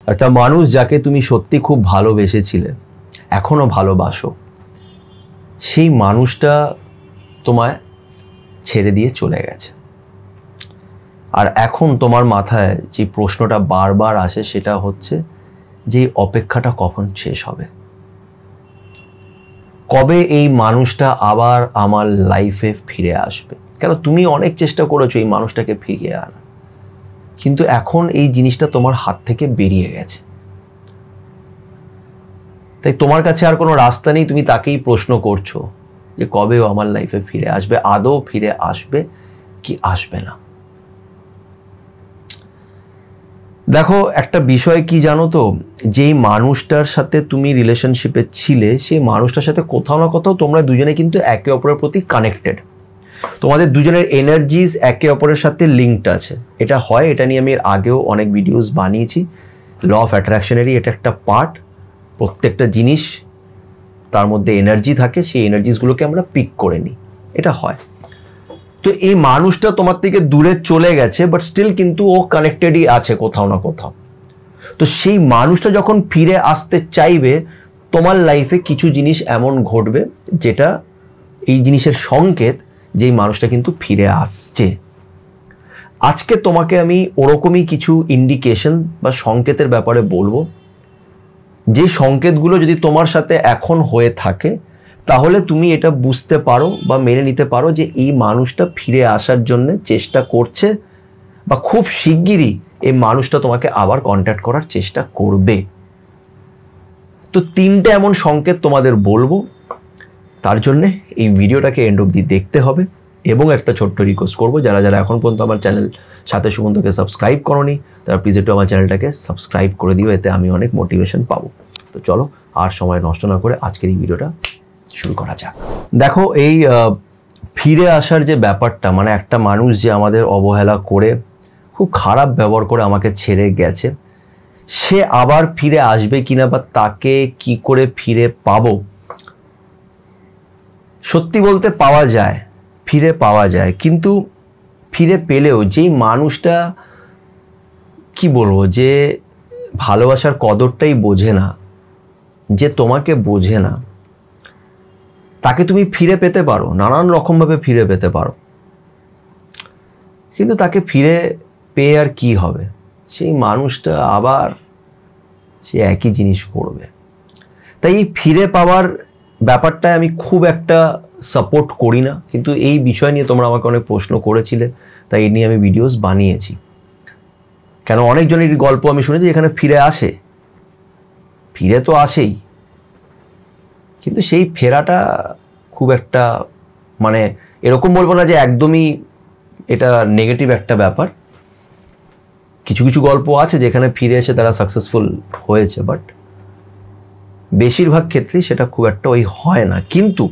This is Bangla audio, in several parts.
একটা মানুষ যাকে তুমি সত্যি খুব ভালোবেসেছিলে, এখনো ভালোবাসো, সেই মানুষটা তোমায় ছেড়ে দিয়ে চলে গেছে। আর এখন তোমার মাথায় যে প্রশ্নটা বারবার আসে সেটা হচ্ছে যে অপেক্ষাটা কখন শেষ হবে, কবে এই মানুষটা আবার আমার লাইফে ফিরে আসবে। কেন তুমি অনেক চেষ্টা করেছো এই মানুষটাকে ফিরিয়ে আনা, কিন্তু এখন এই জিনিসটা তোমার হাত থেকে বেরিয়ে গেছে। তাই তোমার কাছে আর কোনো রাস্তা নেই, তুমি তাকেই প্রশ্ন করছো যে কবে ও আমার লাইফে ফিরে আসবে, আদৌ ফিরে আসবে কি আসবে না। দেখো একটা বিষয় কি জানো তো, যেই মানুষটার সাথে তুমি রিলেশনশিপে ছিলে সেই মানুষটার সাথে কোথাও না কোথাও তোমরা দুজনে কিন্তু একে অপরের প্রতি কানেক্টেড, তোমাদের দুজনের এনার্জিজ একে অপরের সাথে লিঙ্কড আছে। এটা হয়, এটা নিয়ে আমি এর আগেও অনেক ভিডিওস বানিয়েছি। ল অফ অ্যাট্রাকশনেরই এটা একটা পার্ট। প্রত্যেকটা জিনিস তার মধ্যে এনার্জি থাকে, সেই এনার্জিসগুলোকে আমরা পিক করে নিই, এটা হয়। তো এই মানুষটা তোমার থেকে দূরে চলে গেছে, বাট স্টিল কিন্তু ও কানেক্টেডই আছে কোথাও না কোথাও। তো সেই মানুষটা যখন ফিরে আসতে চাইবে, তোমার লাইফে কিছু জিনিস এমন ঘটবে যেটা এই জিনিসের সংকেত যে এই মানুষটা কিন্তু ফিরে আসছে। আজকে তোমাকে আমি ওরকমই কিছু ইন্ডিকেশন বা সংকেতের ব্যাপারে বলবো, যে সংকেতগুলো যদি তোমার সাথে এখন হয়ে থাকে তাহলে তুমি এটা বুঝতে পারো বা মেনে নিতে পারো যে এই মানুষটা ফিরে আসার জন্য চেষ্টা করছে, বা খুব শিগগিরই এই মানুষটা তোমাকে আবার কন্ট্যাক্ট করার চেষ্টা করবে। তো তিনটে এমন সংকেত তোমাদের বলবো, তার জন্যে এই ভিডিওটাকে এন্ড অবধি দেখতে হবে। এবং একটা ছোট্ট রিকোয়েস্ট করবো, যারা যারা এখন পর্যন্ত আমার চ্যানেল সাথে সুমন্তকে সাবস্ক্রাইব করোনি তারা প্লিজ একটু আমার চ্যানেলটাকে সাবস্ক্রাইব করে দিও, এতে আমি অনেক মোটিভেশন পাবো। তো চলো আর সময় নষ্ট না করে আজকের এই ভিডিওটা শুরু করা যাক। দেখো এই ফিরে আসার যে ব্যাপারটা, মানে একটা মানুষ যে আমাদের অবহেলা করে খুব খারাপ ব্যবহার করে আমাকে ছেড়ে গেছে, সে আবার ফিরে আসবে কিনা বা তাকে কি করে ফিরে পাবো। সত্যি বলতে পাওয়া যায়, ফিরে পাওয়া যায়, কিন্তু ফিরে পেলেও যেই মানুষটা কি বলবো, যে ভালোবাসার কদরটাই বোঝে না, যে তোমাকে বোঝে না, তাকে তুমি ফিরে পেতে পারো, নানান রকমভাবে ফিরে পেতে পারো, কিন্তু তাকে ফিরে পেয়ে আর কি হবে, সেই মানুষটা আবার সে একই জিনিস করবে। তাই এই ফিরে পাওয়ার ব্যাপারটায় আমি খুব একটা সাপোর্ট করি না, কিন্তু এই বিষয় নিয়ে তোমরা আমাকে অনেক প্রশ্ন করেছিলে, তাই এই নিয়ে আমি ভিডিওস বানিয়েছি। কেন অনেকজনের গল্প আমি শুনেছি এখানে ফিরে আসে, ফিরে তো আসেই, কিন্তু সেই ফেরাটা খুব একটা, মানে এরকম বলবো না যে একদমই এটা নেগেটিভ একটা ব্যাপার। কিছু কিছু গল্প আছে যেখানে ফিরে এসে তারা সাকসেসফুল হয়েছে, বাট বেশিরভাগ ক্ষেত্রেই সেটা খুব একটা ওই হয় না। কিন্তু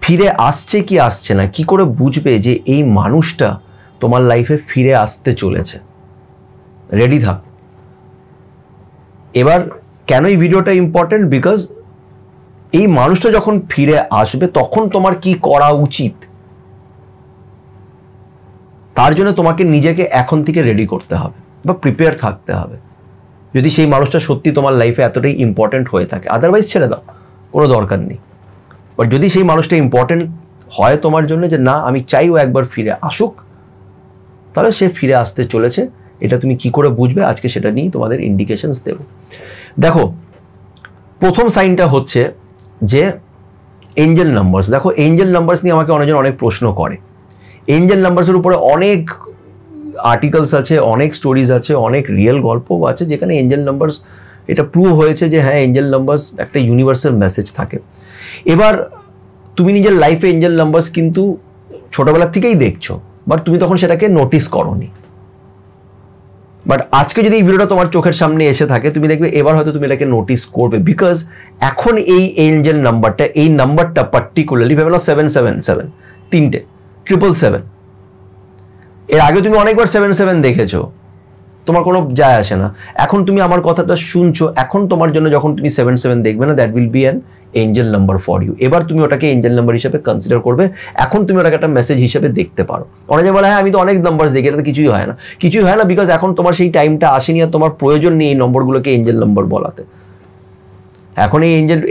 ফিরে আসছে কি আসছে না, কি করে বুঝবে যে এই মানুষটা তোমার লাইফে ফিরে আসতে চলেছে? রেডি থাক। এবার কেন এই ভিডিওটা ইম্পর্টেন্ট, বিকজ এই মানুষটা যখন ফিরে আসবে তখন তোমার কি করা উচিত, তার জন্য তোমাকে নিজেকে এখন থেকে রেডি করতে হবে বা প্রিপেয়ার থাকতে হবে। যদি সেই মানুষটা সত্যি তোমার লাইফে এতটাই ইম্পর্টেন্ট হয়ে থাকে, আদারওয়াইজ ছেড়ে দাও, কোনো দরকার নেই। বাট যদি সেই মানুষটা ইম্পর্টেন্ট হয় তোমার জন্য, যে না আমি চাই ও একবার ফিরে আসুক, তাহলে সে ফিরে আসতে চলেছে। এটা তুমি কি করে বুঝবে, আজকে সেটা নিয়ে তোমাদের ইন্ডিকেশনস দেব। দেখো প্রথম সাইনটা হচ্ছে যে এঞ্জেল নাম্বারস। দেখো এঞ্জেল নাম্বারস নিয়ে আমাকে অনেকজন অনেক প্রশ্ন করে। এঞ্জেল নাম্বারসের উপরে অনেক আর্টিকেলস আছে, অনেক স্টোরিজ আছে, অনেক রিয়েল গল্পও আছে যেখানে এঞ্জেল নাম্বারস এটা প্রুভ হয়েছে যে হ্যাঁ এঞ্জেল নাম্বারস একটা ইউনিভার্সাল মেসেজ থাকে। এবার তুমি নিজের লাইফে এঞ্জেল নাম্বারস কিন্তু ছোটবেলা থেকেই দেখছো, বাট তুমি তখন সেটাকে নোটিস করোনি। বাট আজকে যদি এই ভিডিওটা তোমার চোখের সামনে এসে থাকে, তুমি দেখবে এবার হয়তো তুমি এটাকে নোটিস করবে, বিকজ এখন এই এঞ্জেল নাম্বারটা, এই নাম্বারটা পার্টিকুলারলি ভেবে নাও 777, তিনটে 777। এর আগে তুমি অনেকবার 77 দেখেছো, তোমার কোনো যায় আসে না। এখন তুমি আমার কথাটা শুনছো, এখন তোমার জন্য যখন তুমি 77 দেখবে না, that will be an angel number for you. এবার তুমি ওটাকে এঞ্জেল নাম্বার হিসেবে কনসিডার করবে। এখন তুমি ওটাকে একটা মেসেজ হিসেবে দেখতে পারো। অনেকে বলে হ্যাঁ আমি তো অনেক নাম্বার দেখি, এটা তো কিছুই হয় না। কিছুই হয় না বিকজ এখন তোমার সেই টাইমটা আসেনি আর তোমার প্রয়োজন নেই এই নম্বরগুলোকে এঞ্জেল নম্বর বলাতে। এখন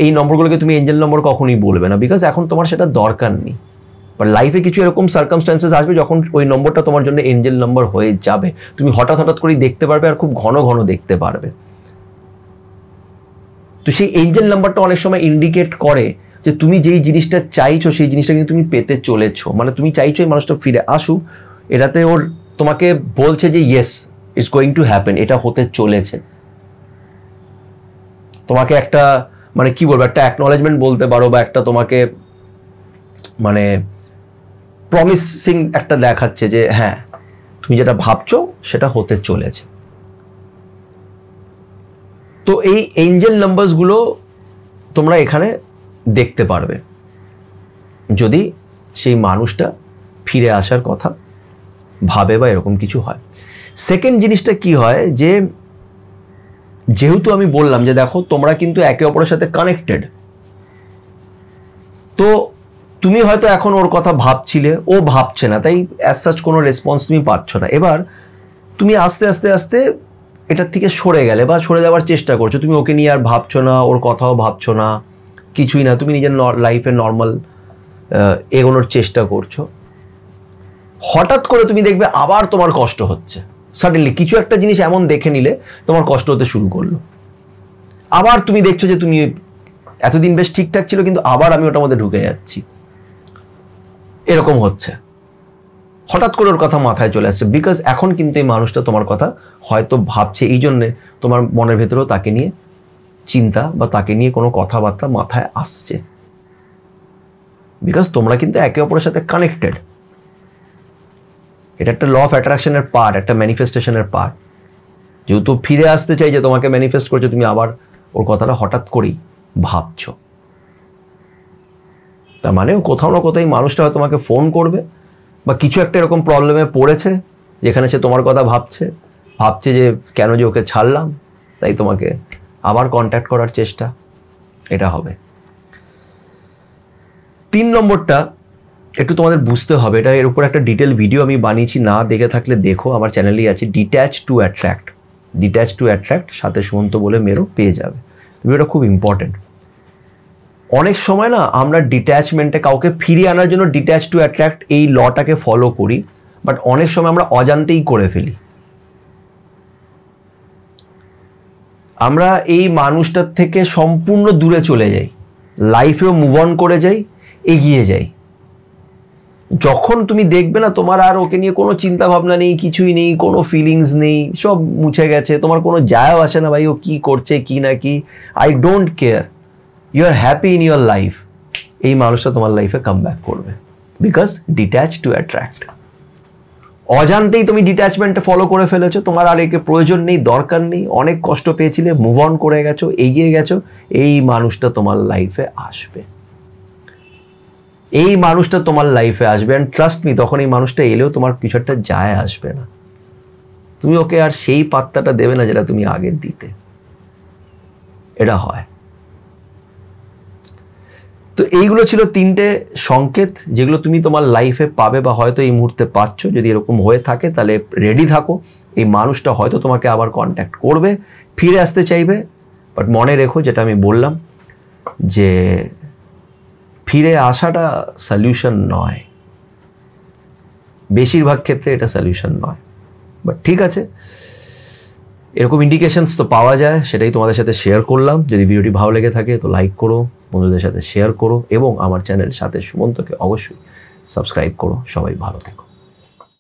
এই নম্বরগুলোকে তুমি এঞ্জেল নম্বর কখনোই বলবে না, বিকজ এখন তোমার সেটা দরকার নেই। বাট লাইফে কিছু এরকম সার্কামস্ট্যান্সেস আসবে যখন ওই নম্বরটা তোমার জন্য এঞ্জেল নম্বর হয়ে যাবে। তুমি হঠাৎ করেই দেখতে পারবে আর খুব ঘন ঘন দেখতে পারবে। তো সেই এঞ্জেল নাম্বারটা অনেক সময় ইন্ডিকেট করে যে তুমি যেই জিনিসটা চাইছো সেই জিনিসটা কিন্তু তুমি পেতে চলেছো। মানে তুমি চাইছো এই মানুষটা ফিরে আসুক, এটাতে ওর তোমাকে বলছে যে yes it's going to happen, এটা হতে চলেছে। তোমাকে একটা মানে কি বলবো, একটা অ্যাকনলেজমেন্ট বলতে পারো, বা একটা তোমাকে মানে প্রমিসিং একটা দেখাচ্ছে যে হ্যাঁ তুমি যেটা ভাবছো সেটা হতে চলেছে। তো এই এঞ্জেল নাম্বারসগুলো তোমরা এখানে দেখতে পারবে যদি সেই মানুষটা ফিরে আসার কথা ভাবে বা এরকম কিছু হয়। সেকেন্ড জিনিসটা কি হয় যে যেহেতু আমি বললাম যে দেখো তোমরা কিন্তু একে অপরের সাথে কানেক্টেড, তো তুমি হয়তো এখন ওর কথা ভাবছিলে, ও ভাবছে না, তাই অ্যাজ সাচ কোনো রেসপন্স তুমি পাচ্ছ না। এবার তুমি আস্তে আস্তে আস্তে এটার থেকে সরে গেলে বা সরে যাওয়ার চেষ্টা করছো, তুমি ওকে নিয়ে আর ভাবছো না, ওর কথাও ভাবছো না, কিছুই না, তুমি নিজের লাইফে নর্মাল এগোনোর চেষ্টা করছো। হঠাৎ করে তুমি দেখবে আবার তোমার কষ্ট হচ্ছে, সাডেনলি কিছু একটা জিনিস এমন দেখে নিলে তোমার কষ্ট হতে শুরু করলো। আবার তুমি দেখছো যে তুমি এতদিন বেশ ঠিকঠাক ছিল, কিন্তু আবার আমি ওটার মধ্যে ঢুকে যাচ্ছি, এরকম হচ্ছে। হঠাৎ করে ওর কথা মাথায় চলে আসছে, বিকজ এখন কিন্তু এই মানুষটা তোমার কথা হয়তো ভাবছে, এই জন্যে তোমার মনের ভেতরেও তাকে নিয়ে চিন্তা বা তাকে নিয়ে কোনো কথাবার্তা মাথায় আসছে, বিকজ তোমরা কিন্তু একে অপরের সাথে কানেক্টেড। এটা একটা ল অফ অ্যাট্রাকশনের পার্ট, একটা ম্যানিফেস্টেশনের পার্ট। যেহেতু ফিরে আসতে চাই যে তোমাকে ম্যানিফেস্ট করছো, তুমি আবার ওর কথাটা হঠাৎ করেই ভাবছো, তার মানে কোথাও না কোথাও মানুষটা হয়তো তোমাকে ফোন করবে বা কিছু একটা এরকম প্রবলেমে পড়েছে যেখানে সে তোমার কথা ভাবছে যে কেন যে ওকে ছাড়লাম, তাই তোমাকে আবার কন্ট্যাক্ট করার চেষ্টা, এটা হবে। 3 নম্বরটা একটু তোমাদের বুঝতে হবে, এটা এর উপর একটা ডিটেল ভিডিও আমি বানিয়েছি, না দেখে থাকলে দেখো, আমার চ্যানেলেই আছে, ডিট্যাচ টু অ্যাট্রাক্ট সাথে সুমন্ত বলে মেরো, পেয়ে যাবে। ভিডিওটা খুব ইম্পর্টেন্ট। অনেক সময় না আমরা ডিট্যাচমেন্টে কাউকে ফিরিয়ে আনার জন্য ডিট্যাচ টু অ্যাট্রাক্ট এই লটাকে ফলো করি, বাট অনেক সময় আমরা অজান্তেই করে ফেলি। আমরা এই মানুষটার থেকে সম্পূর্ণ দূরে চলে যাই, লাইফেও মুভ অন করে যাই, এগিয়ে যাই। যখন তুমি দেখবে না তোমার আর ওকে নিয়ে কোনো চিন্তা ভাবনা নেই, কিছুই নেই, কোনো ফিলিংস নেই, সব মুছে গেছে, তোমার কোনো যায়ও আসে না ভাই ও কি করছে কি না কি, I don't care, you are happy in your life, এই মানুষটা তোমার লাইফে কাম ব্যাক করবে, বিকজ ডিট্যাচ টু অ্যাট্রাক্ট। অজান্তেই তুমি ডিট্যাচমেন্টে ফলো করে ফেলেছো, তোমার আর একে প্রয়োজন নেই, দরকার নেই, অনেক কষ্ট পেয়েছিলে, মুভ অন করে গেছো, এগিয়ে গেছো, এই মানুষটা তোমার লাইফে আসবে, এই মানুষটা তোমার লাইফে আসবে। অ্যান্ড ট্রাস্ট মি, তখন এই মানুষটা এলেও তোমার কিছু একটা যায় আসবে না, তুমি ওকে আর সেই পাত্তাটা দেবে না যেটা তুমি আগের দিতে, এটা হয়। তো এইগুলো ছিল 3টে সংকেত যেগুলো তুমি তোমার লাইফে পাবে বা হয়তো এই মুহূর্তে পাচ্ছ। যদি এরকম হয়ে থাকে তাহলে রেডি থাকো, এই মানুষটা হয়তো তোমাকে আবার কন্ট্যাক্ট করবে, ফিরে আসতে চাইবে। বাট মনে রেখো যেটা আমি বললাম, যে ফিরে আসাটা সলিউশন নয়, বেশিরভাগ ক্ষেত্রে এটা সলিউশন নয়। বাট ঠিক আছে, এরকম ইন্ডিকেশনস তো পাওয়া যায়, সেটাই তোমাদের সাথে শেয়ার করলাম। যদি ভিডিওটি ভালো লেগে থাকে তো লাইক করো, বন্ধুদের সাথে শেয়ার করো, এবং আমার চ্যানেল সাথে সুমন্তকে অবশ্যই সাবস্ক্রাইব করো। সবাই ভালো থেকো।